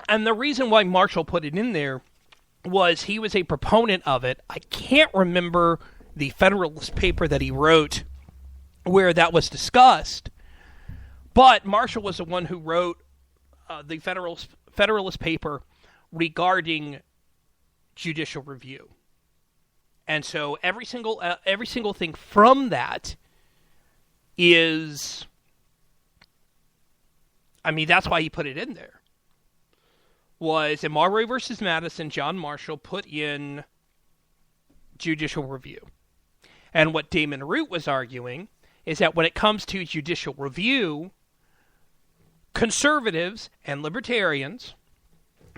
And the reason why Marshall put it in there was he was a proponent of it. I can't remember the Federalist paper that he wrote where that was discussed, but Marshall was the one who wrote the Federalist paper regarding judicial review. And so every single thing from that is, I mean, that's why he put it in there. Was in Marbury versus Madison, John Marshall put in judicial review. And what Damon Root was arguing is that when it comes to judicial review, conservatives and libertarians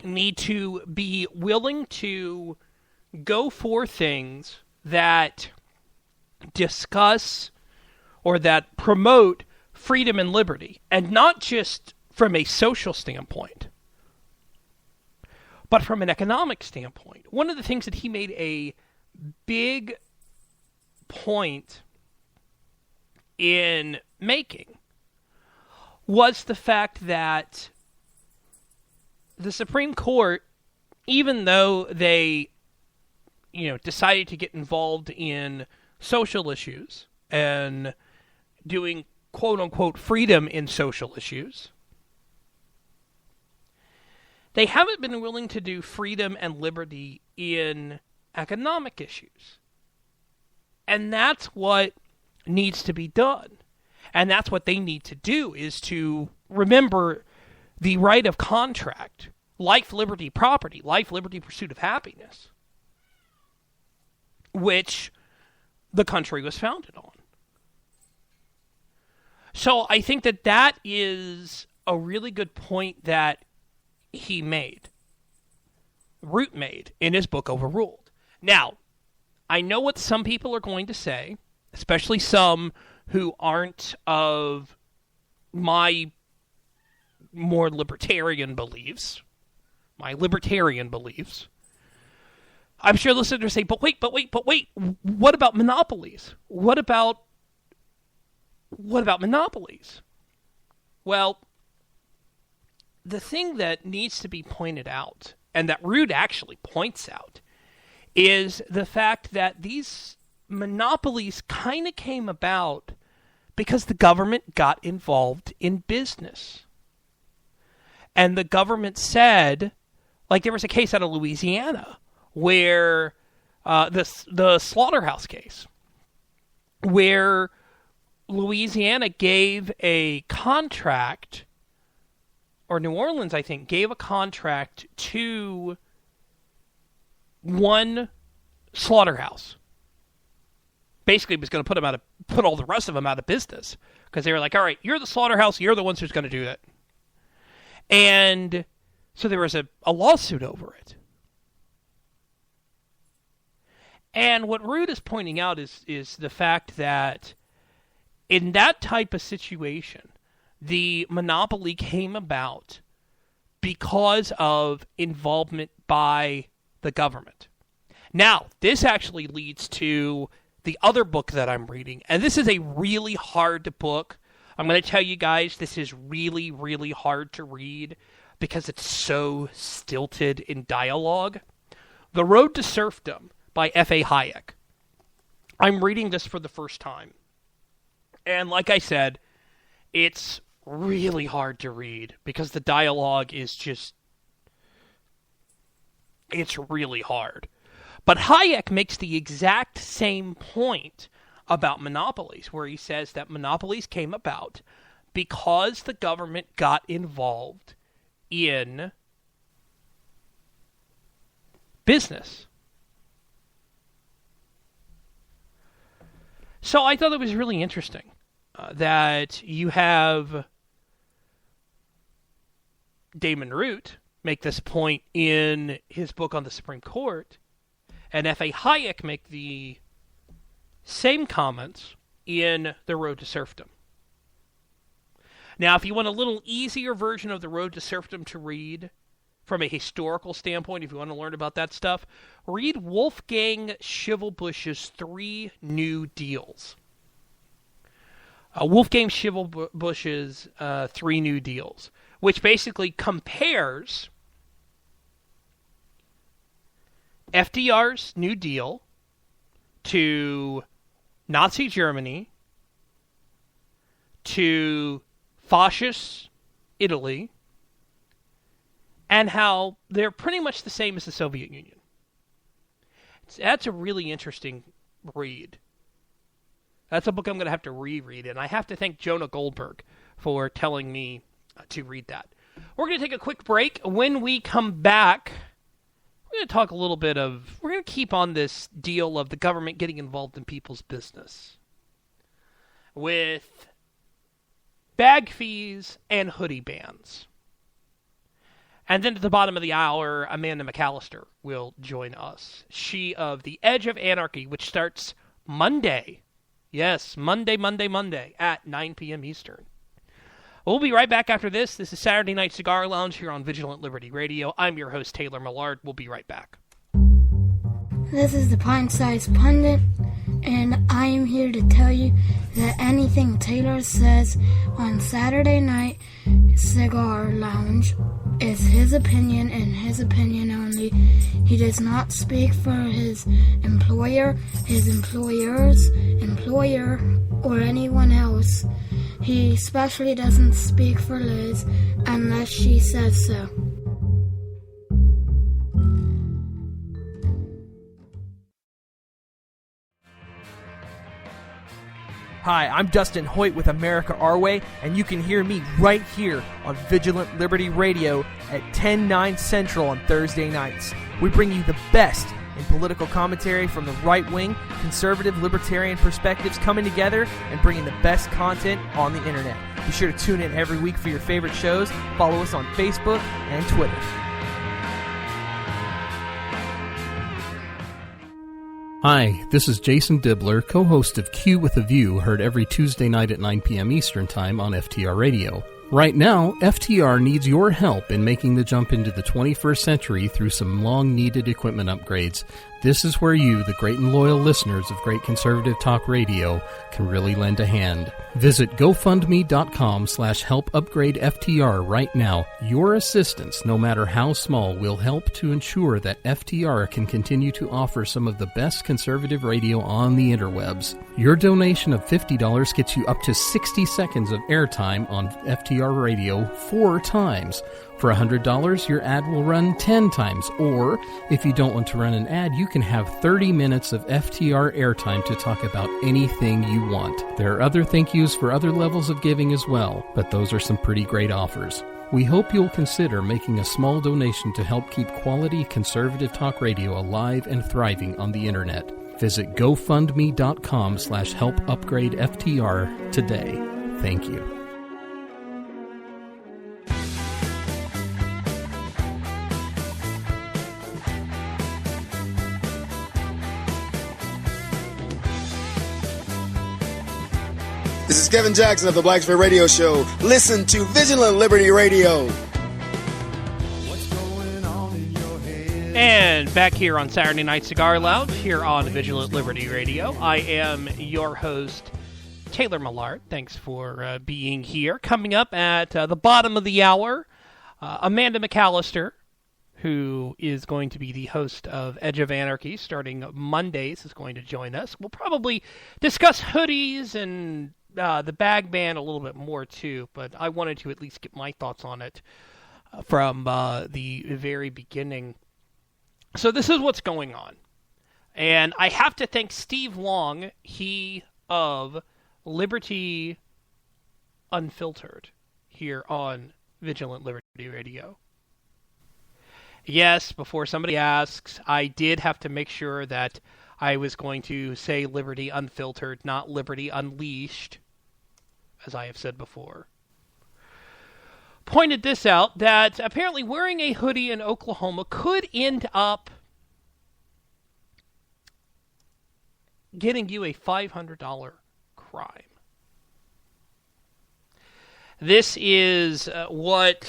need to be willing to go for things that discuss or that promote freedom and liberty, and not just from a social standpoint, but from an economic standpoint. One of the things that he made a big point in making was the fact that the Supreme Court, even though they, decided to get involved in social issues and doing quote-unquote freedom in social issues, they haven't been willing to do freedom and liberty in economic issues. And that's what needs to be done. And that's what they need to do, is to remember the right of contract, life, liberty, property, life, liberty, pursuit of happiness, which the country was founded on. So I think that that is a really good point that he made, Root made, in his book Overruled. Now, I know what some people are going to say, especially some who aren't of my more libertarian beliefs, I'm sure listeners say, but wait, what about monopolies? What about monopolies? Well, the thing that needs to be pointed out, and that Root actually points out, is the fact that these monopolies kind of came about because the government got involved in business. And the government said, like there was a case out of Louisiana where the slaughterhouse case, where Louisiana gave a contract, or New Orleans, I think, gave a contract to one slaughterhouse. Basically, it was going to put all the rest of them out of business, because they were like, all right, you're the slaughterhouse, you're the ones who's going to do it. And so there was a lawsuit over it. And what Root is pointing out is the fact that in that type of situation, the monopoly came about because of involvement by the government. Now, this actually leads to the other book that I'm reading, and this is a really hard book. I'm going to tell you guys, this is really, really hard to read because it's so stilted in dialogue. The Road to Serfdom by F.A. Hayek. I'm reading this for the first time. And like I said, it's really hard to read because the dialogue is just, it's really hard. But Hayek makes the exact same point about monopolies, where he says that monopolies came about because the government got involved in business. So I thought it was really interesting that you have Damon Root make this point in his book on the Supreme Court, and F.A. Hayek make the same comments in The Road to Serfdom. Now, if you want a little easier version of The Road to Serfdom to read, from a historical standpoint, if you want to learn about that stuff, read Wolfgang Schivelbusch's 3 New Deals. Wolfgang Schivelbusch's 3 New Deals, which basically compares FDR's New Deal to Nazi Germany to fascist Italy, and how they're pretty much the same as the Soviet Union. That's a really interesting read. That's a book I'm going to have to reread, and I have to thank Jonah Goldberg for telling me to read that. We're going to take a quick break. When we come back, we're going to talk a little bit we're going to keep on this deal of the government getting involved in people's business with bag fees and hoodie bans. And then at the bottom of the hour, Amanda McAllister will join us. She of The Edge of Anarchy, which starts Monday. Yes, Monday at 9 p.m. Eastern. We'll be right back after this. This is Saturday Night Cigar Lounge here on Vigilant Liberty Radio. I'm your host, Taylor Millard. We'll be right back. This is the Pint-Sized Pundit, and I am here to tell you that anything Taylor says on Saturday Night Cigar Lounge is his opinion and his opinion only. He does not speak for his employer, his employer's employer, or anyone else. He especially doesn't speak for Liz unless she says so. Hi, I'm Dustin Hoyt with America Our Way, and you can hear me right here on Vigilant Liberty Radio at 10/9 Central on Thursday nights. We bring you the best in political commentary from the right-wing, conservative, libertarian perspectives coming together and bringing the best content on the internet. Be sure to tune in every week for your favorite shows. Follow us on Facebook and Twitter. Hi, this is Jason Dibbler, co-host of Q with a View, heard every Tuesday night at 9 p.m. Eastern Time on FTR Radio. Right now, FTR needs your help in making the jump into the 21st century through some long-needed equipment upgrades. This is where you, the great and loyal listeners of Great Conservative Talk Radio, can really lend a hand. Visit GoFundMe.com/helpupgradeFTR right now. Your assistance, no matter how small, will help to ensure that FTR can continue to offer some of the best conservative radio on the interwebs. Your donation of $50 gets you up to 60 seconds of airtime on FTR radio 4 times. For $100, your ad will run 10 times, or if you don't want to run an ad, you can have 30 minutes of FTR airtime to talk about anything you want. There are other thank yous for other levels of giving as well, but those are some pretty great offers. We hope you'll consider making a small donation to help keep quality conservative talk radio alive and thriving on the internet. Visit GoFundMe.com/helpupgradeFTR today. Thank you. This is Kevin Jackson of the Black Sphere Radio Show. Listen to Vigilant Liberty Radio. And back here on Saturday Night Cigar Lounge, here on Vigilant Liberty Radio. I am your host, Taylor Millard. Thanks for being here. Coming up at the bottom of the hour, Amanda McAllister, who is going to be the host of Edge of Anarchy starting Mondays, is going to join us. We'll probably discuss hoodies and the bag ban a little bit more too, but I wanted to at least get my thoughts on it from the very beginning. So this is what's going on. And I have to thank Steve Long, he of Liberty Unfiltered, here on Vigilant Liberty Radio. Yes, before somebody asks, I did have to make sure that I was going to say Liberty Unfiltered, not Liberty Unleashed, as I have said before. Pointed this out, that apparently wearing a hoodie in Oklahoma could end up getting you a $500 crime. This is what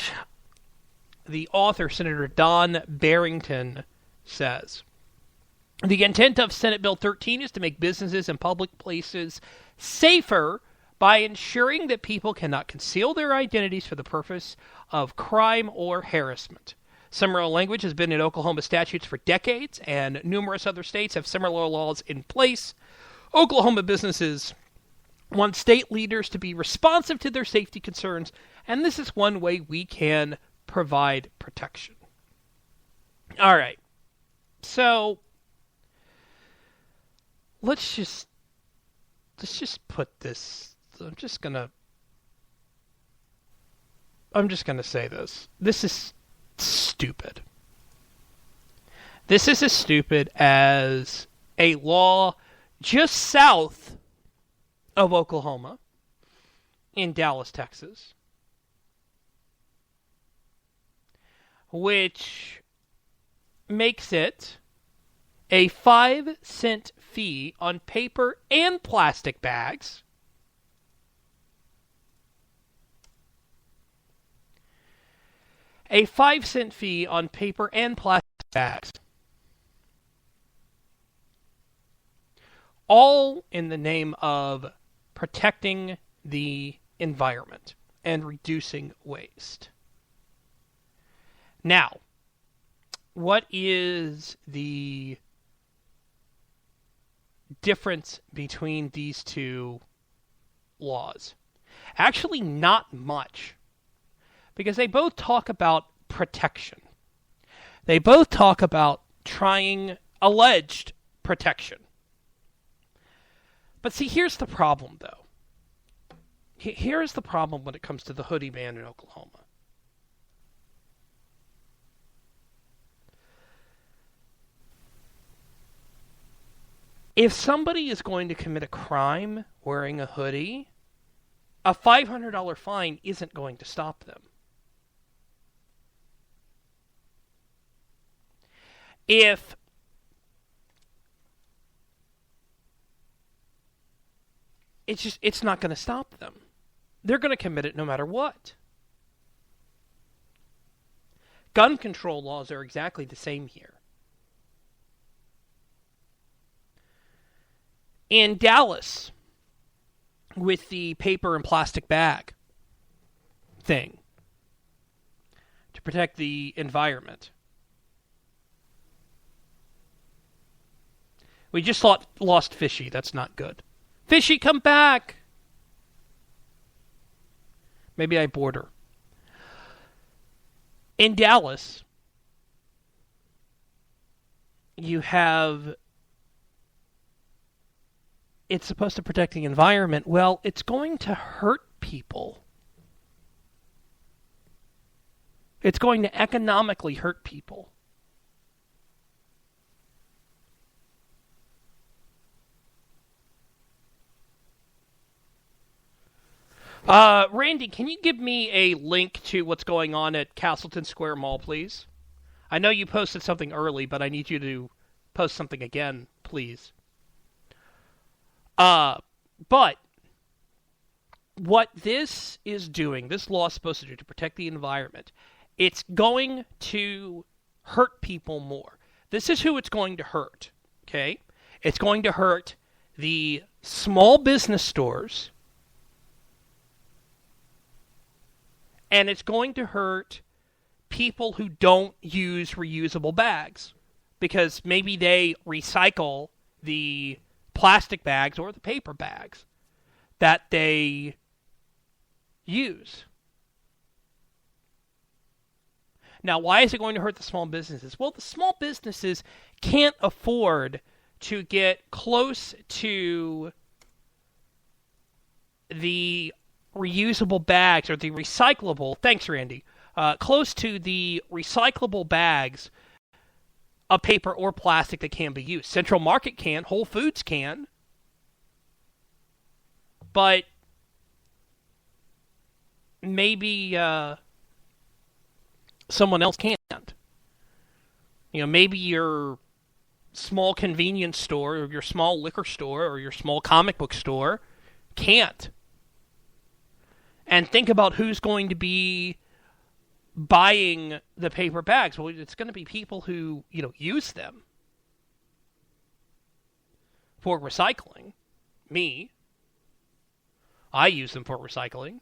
the author, Senator Don Barrington, says. The intent of Senate Bill 13 is to make businesses and public places safer by ensuring that people cannot conceal their identities for the purpose of crime or harassment. Similar language has been in Oklahoma statutes for decades, and numerous other states have similar laws in place. Oklahoma businesses want state leaders to be responsive to their safety concerns, and this is one way we can provide protection. All right. So let's just put this. I'm just gonna say this. This is stupid. This is as stupid as a law just south of Oklahoma in Dallas, Texas, which makes it a 5-cent fee on paper and plastic bags a 5-cent fee on paper and plastic bags. All in the name of protecting the environment and reducing waste. Now, what is the difference between these two laws? Actually, not much. Because they both talk about protection. They both talk about trying alleged protection. But see, here's the problem, though. Here's the problem when it comes to the hoodie ban in Oklahoma. If somebody is going to commit a crime wearing a hoodie, a $500 fine isn't going to stop them. If it's not going to stop them. They're going to commit it no matter what. Gun control laws are exactly the same here. In Dallas, with the paper and plastic bag thing to protect the environment, we just lost Fishy. That's not good. Fishy, come back! Maybe I bored her. In Dallas, you have... It's supposed to protect the environment. Well, it's going to hurt people. It's going to economically hurt people. Randy, can you give me a link to what's going on at Castleton Square Mall, please? I know you posted something early, but I need you to post something again, please. But what this is doing, this law is supposed to do to protect the environment, it's going to hurt people more. This is who it's going to hurt, okay? It's going to hurt the small business stores, and it's going to hurt people who don't use reusable bags because maybe they recycle the plastic bags or the paper bags that they use. Now, why is it going to hurt the small businesses? Well, the small businesses can't afford to get close to the reusable bags or the recyclable, thanks Randy, close to the recyclable bags of paper or plastic that can be used. Central Market can, Whole Foods can, but maybe someone else can't. You know, maybe your small convenience store or your small liquor store or your small comic book store can't. And think about who's going to be buying the paper bags. Well, it's going to be people who, use them for recycling. Me. I use them for recycling.